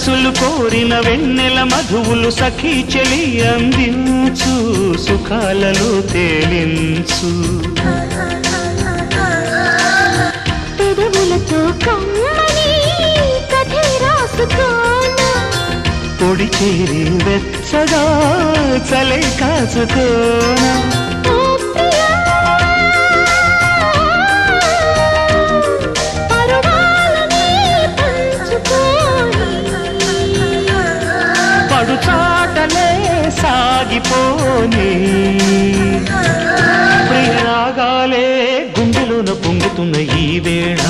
మనసులు కోరిన వెన్నెల మధువులు సఖీ చెలి అందించు సుఖాలలో తేలించు పెదవులతో కమ్మని కథే రాసుకోనా పొడి చేరి వెచ్చగా చలే కాచుకోనా పడుచాటలే సాగిపోని ప్రియరాగాలే గుండెలోన పొంగుతున్న ఈ వేళ